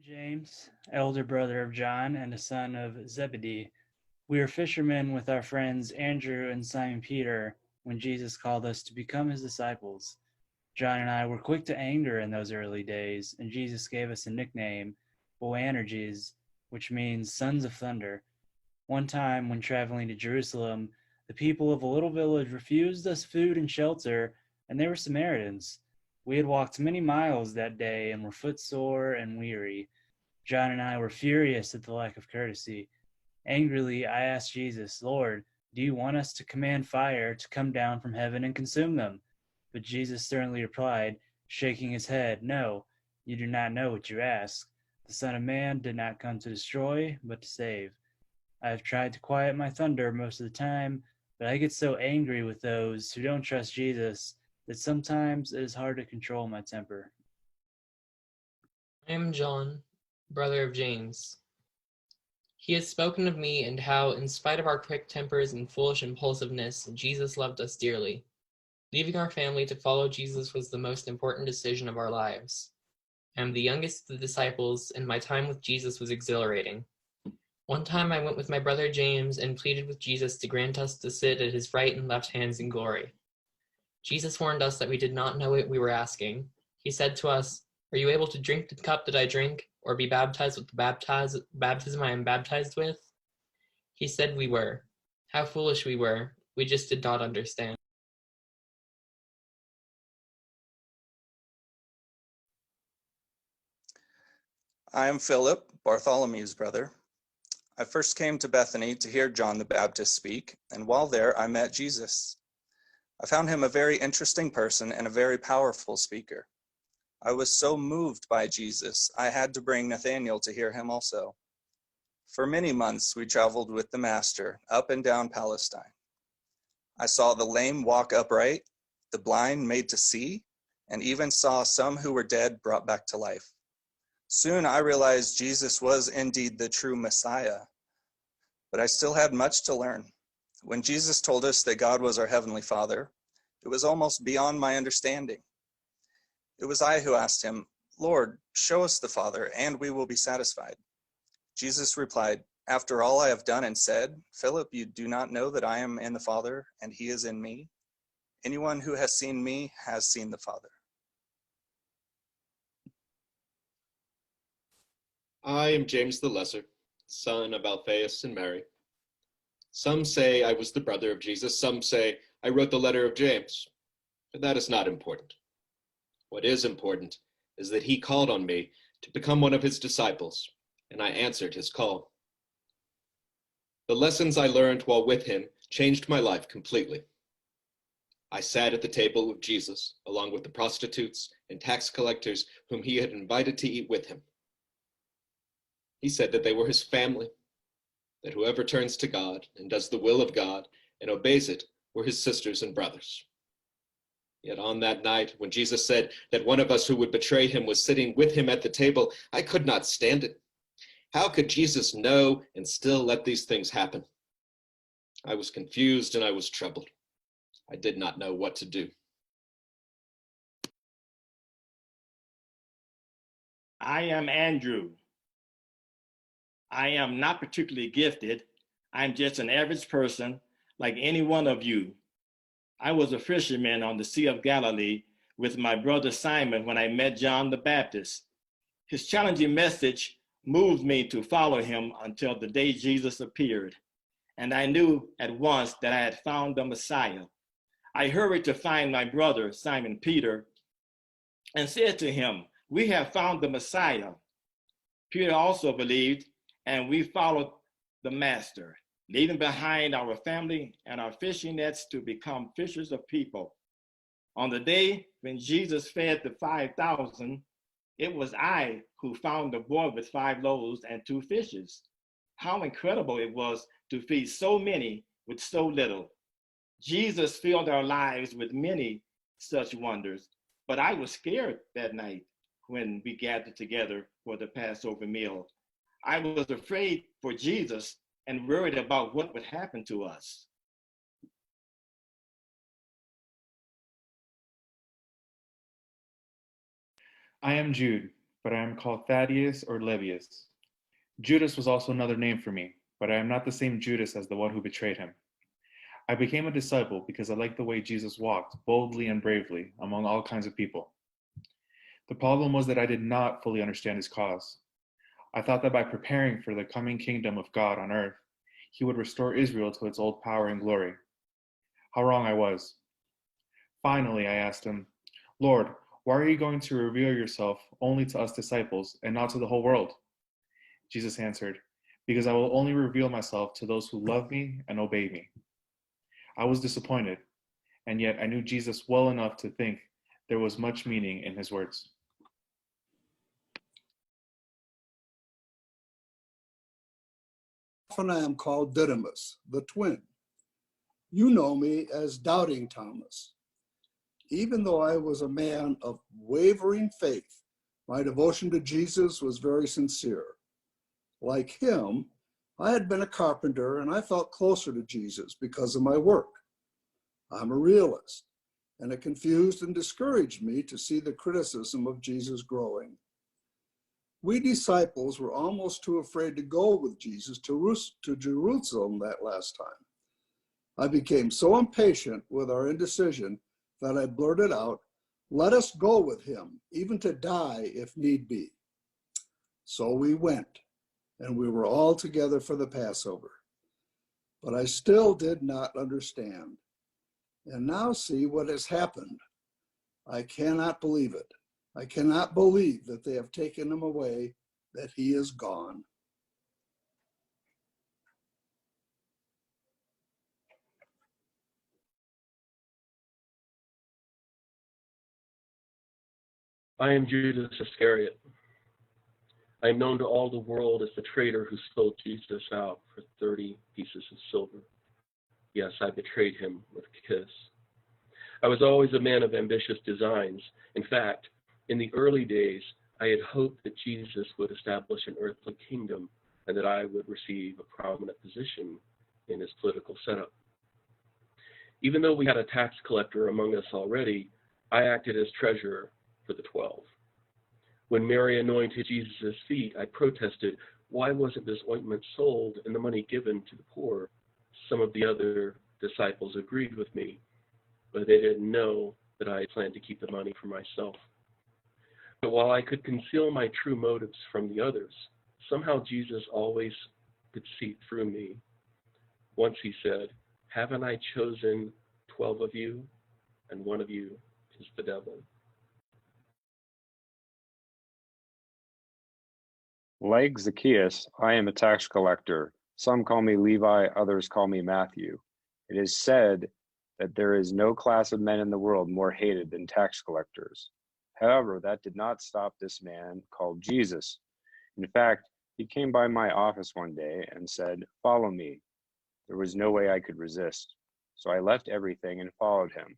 James, elder brother of John and a son of Zebedee. We were fishermen with our friends Andrew and Simon Peter when Jesus called us to become his disciples. John and I were quick to anger in those early days, and Jesus gave us a nickname, Boanerges, which means sons of thunder. One time, when traveling to Jerusalem, the people of a little village refused us food and shelter, and they were Samaritans. We had walked many miles that day and were footsore and weary. John and I were furious at the lack of courtesy. Angrily, I asked Jesus, Lord, do you want us to command fire to come down from heaven and consume them? But Jesus sternly replied, shaking his head, No, you do not know what you ask. The Son of Man did not come to destroy, but to save. I have tried to quiet my thunder most of the time, but I get so angry with those who don't trust Jesus that sometimes it is hard to control my temper. I am John, brother of James. He has spoken of me and how, in spite of our quick tempers and foolish impulsiveness, Jesus loved us dearly. Leaving our family to follow Jesus was the most important decision of our lives. I am the youngest of the disciples, and my time with Jesus was exhilarating. One time I went with my brother James and pleaded with Jesus to grant us to sit at his right and left hands in glory. Jesus warned us that we did not know what we were asking. He said to us, Are you able to drink the cup that I drink, or be baptized with the baptism I am baptized with? He said we were. How foolish we were. We just did not understand. I am Philip, Bartholomew's brother. I first came to Bethany to hear John the Baptist speak, and while there I met Jesus. I found him a very interesting person and a very powerful speaker. I was so moved by Jesus, I had to bring Nathanael to hear him also. For many months we traveled with the Master up and down Palestine. I saw the lame walk upright, the blind made to see, and even saw some who were dead brought back to life. Soon I realized Jesus was indeed the true Messiah, but I still had much to learn. When Jesus told us that God was our Heavenly Father, it was almost beyond my understanding. It was I who asked him, Lord, show us the Father, and we will be satisfied. Jesus replied, After all I have done and said, Philip, you do not know that I am in the Father, and he is in me? Anyone who has seen me has seen the Father. I am James the Lesser, son of Alphaeus and Mary. Some say I was the brother of Jesus, some say I wrote the letter of James, but that is not important. What is important is that he called on me to become one of his disciples, and I answered his call. The lessons I learned while with him changed my life completely. I sat at the table of Jesus, along with the prostitutes and tax collectors whom he had invited to eat with him. He said that they were his family, that whoever turns to God and does the will of God and obeys it were his sisters and brothers. Yet on that night, when Jesus said that one of us who would betray him was sitting with him at the table, I could not stand it. How could Jesus know and still let these things happen? I was confused and I was troubled. I did not know what to do. I am Andrew. I am not particularly gifted. I'm just an average person like any one of you. I was a fisherman on the Sea of Galilee with my brother Simon when I met John the Baptist. His challenging message moved me to follow him until the day Jesus appeared, and I knew at once that I had found the Messiah. I hurried to find my brother Simon Peter and said to him, We have found the Messiah. Peter also believed, and we followed the Master, leaving behind our family and our fishing nets to become fishers of people. On the day when Jesus fed the 5,000, it was I who found the boy with 5 loaves and 2 fishes. How incredible it was to feed so many with so little. Jesus filled our lives with many such wonders, but I was scared that night when we gathered together for the Passover meal. I was afraid for Jesus and worried about what would happen to us. I am Jude, but I am called Thaddeus or Levius. Judas was also another name for me, but I am not the same Judas as the one who betrayed him. I became a disciple because I liked the way Jesus walked boldly and bravely among all kinds of people. The problem was that I did not fully understand his cause. I thought that by preparing for the coming kingdom of God on earth, he would restore Israel to its old power and glory. How wrong I was. Finally, I asked him, Lord, why are you going to reveal yourself only to us disciples and not to the whole world? Jesus answered, because I will only reveal myself to those who love me and obey me. I was disappointed, and yet I knew Jesus well enough to think there was much meaning in his words. Often I am called Didymus, the twin. You know me as Doubting Thomas. Even though I was a man of wavering faith, my devotion to Jesus was very sincere. Like him, I had been a carpenter and I felt closer to Jesus because of my work. I'm a realist, and it confused and discouraged me to see the criticism of Jesus growing. We disciples were almost too afraid to go with Jesus to Jerusalem that last time. I became so impatient with our indecision that I blurted out, "Let us go with him, even to die if need be." So we went, and we were all together for the Passover. But I still did not understand. And now see what has happened. I cannot believe it. I cannot believe that they have taken him away, that he is gone. I am Judas Iscariot. I am known to all the world as the traitor who sold Jesus out for 30 pieces of silver. Yes, I betrayed him with a kiss. I was always a man of ambitious designs. In fact, in the early days, I had hoped that Jesus would establish an earthly kingdom and that I would receive a prominent position in his political setup. Even though we had a tax collector among us already, I acted as treasurer for the 12. When Mary anointed Jesus' feet, I protested, why wasn't this ointment sold and the money given to the poor? Some of the other disciples agreed with me, but they didn't know that I planned to keep the money for myself. But while I could conceal my true motives from the others, somehow Jesus always could see through me. Once he said, haven't I chosen 12 of you, and one of you is the devil? Like Zacchaeus, I am a tax collector. Some call me Levi, others call me Matthew. It is said that there is no class of men in the world more hated than tax collectors. However, that did not stop this man called Jesus. In fact, he came by my office one day and said, "Follow me." There was no way I could resist, so I left everything and followed him.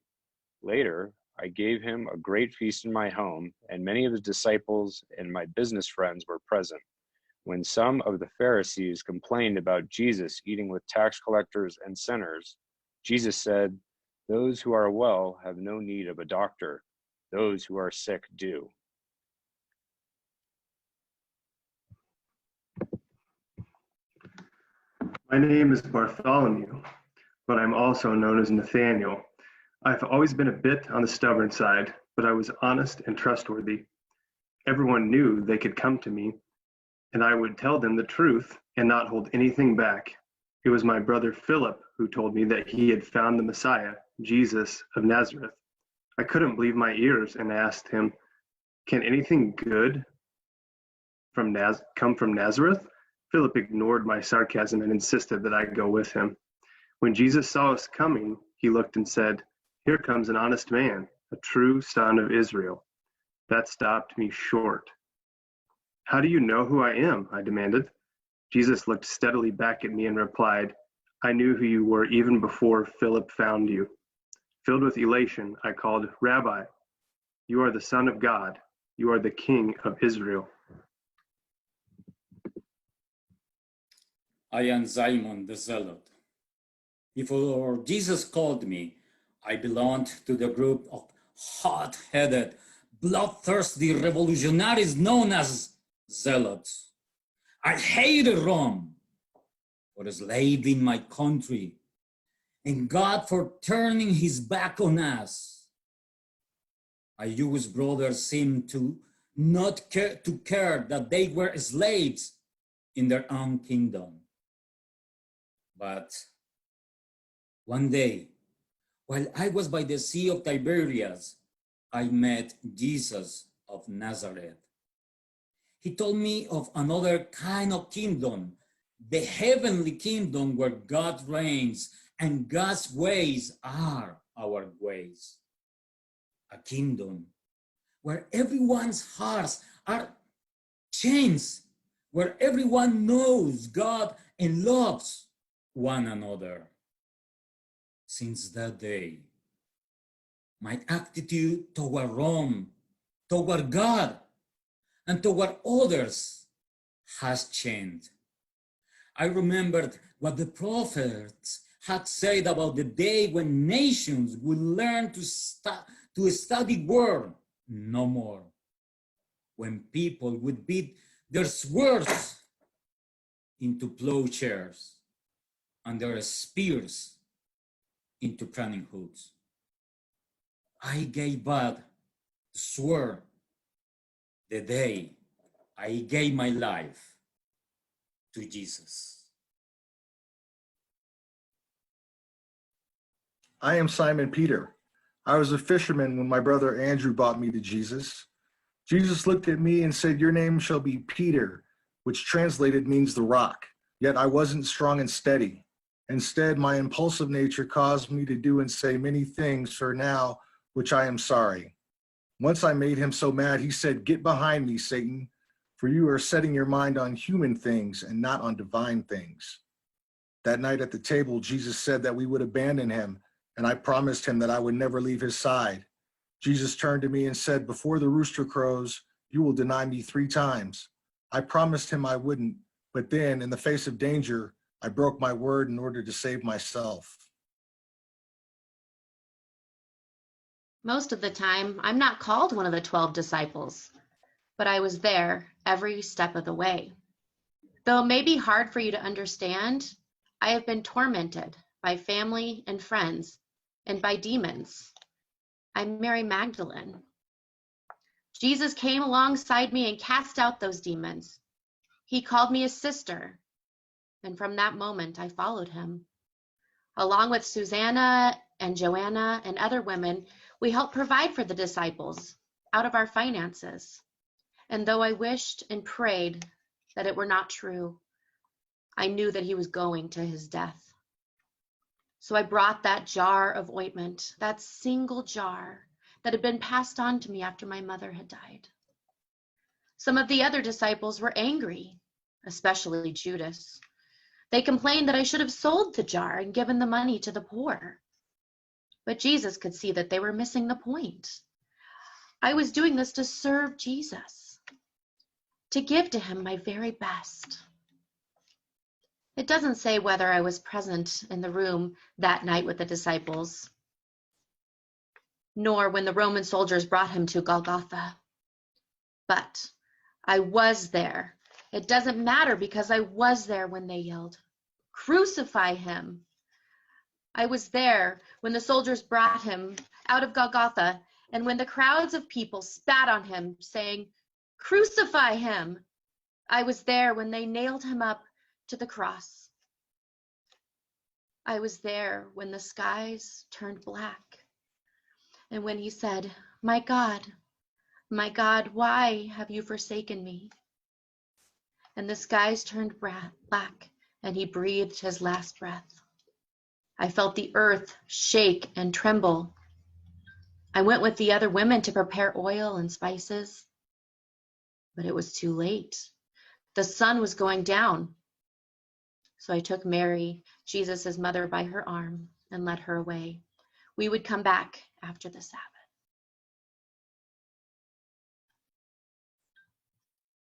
Later, I gave him a great feast in my home, and many of his disciples and my business friends were present. When some of the Pharisees complained about Jesus eating with tax collectors and sinners, Jesus said, "Those who are well have no need of a doctor. Those who are sick do." My name is Bartholomew, but I'm also known as Nathaniel. I've always been a bit on the stubborn side, but I was honest and trustworthy. Everyone knew they could come to me, and I would tell them the truth and not hold anything back. It was my brother Philip who told me that he had found the Messiah, Jesus of Nazareth. I couldn't believe my ears and asked him, "Can anything good come from Nazareth?" Philip ignored my sarcasm and insisted that I go with him. When Jesus saw us coming, he looked and said, "Here comes an honest man, a true son of Israel." That stopped me short. "How do you know who I am?" I demanded. Jesus looked steadily back at me and replied, "I knew who you were even before Philip found you." Filled with elation, I called, "Rabbi, you are the Son of God. You are the King of Israel." I am Simon the Zealot. Before Jesus called me, I belonged to the group of hot-headed, bloodthirsty revolutionaries known as zealots. I hated Rome for enslaving my country and God for turning his back on us. My Jewish brothers seemed to not care that they were slaves in their own kingdom. But one day, while I was by the Sea of Tiberias, I met Jesus of Nazareth. He told me of another kind of kingdom, the heavenly kingdom where God reigns and God's ways are our ways. A kingdom where everyone's hearts are changed, where everyone knows God and loves one another. Since that day, my attitude toward Rome, toward God, and toward others has changed. I remembered what the prophets had said about the day when nations would learn to study word no more, when people would beat their swords into plowshares and their spears into pruning hooks. I gave back the sword the day I gave my life to Jesus. I am Simon Peter. I was a fisherman when my brother Andrew brought me to Jesus. Jesus looked at me and said, "Your name shall be Peter," which translated means the rock. Yet I wasn't strong and steady. Instead, my impulsive nature caused me to do and say many things for now, which I am sorry. Once I made him so mad, he said, "Get behind me, Satan, for you are setting your mind on human things and not on divine things." That night at the table, Jesus said that we would abandon him, and I promised him that I would never leave his side. Jesus turned to me and said, "Before the rooster crows, you will deny me 3 times. I promised him I wouldn't, but then, in the face of danger, I broke my word in order to save myself. Most of the time, I'm not called one of the 12 disciples, but I was there every step of the way. Though it may be hard for you to understand, I have been tormented by family and friends and by demons. I'm Mary Magdalene. Jesus came alongside me and cast out those demons. He called me his sister, and from that moment I followed him. Along with Susanna and Joanna and other women, we helped provide for the disciples out of our finances. And though I wished and prayed that it were not true, I knew that he was going to his death. So I brought that jar of ointment, that single jar that had been passed on to me after my mother had died. Some of the other disciples were angry, especially Judas. They complained that I should have sold the jar and given the money to the poor. But Jesus could see that they were missing the point. I was doing this to serve Jesus, to give to him my very best. It doesn't say whether I was present in the room that night with the disciples, nor when the Roman soldiers brought him to Golgotha. But I was there. It doesn't matter because I was there when they yelled, "Crucify him." I was there when the soldiers brought him out of Golgotha and when the crowds of people spat on him, saying, "Crucify him." I was there when they nailed him up to the cross. I was there when the skies turned black and when he said, my God, why have you forsaken me?" And the skies turned black and he breathed his last breath. I felt the earth shake and tremble. I went with the other women to prepare oil and spices, but it was too late. The sun was going down. So I took Mary, Jesus' mother, by her arm and led her away. We would come back after the Sabbath.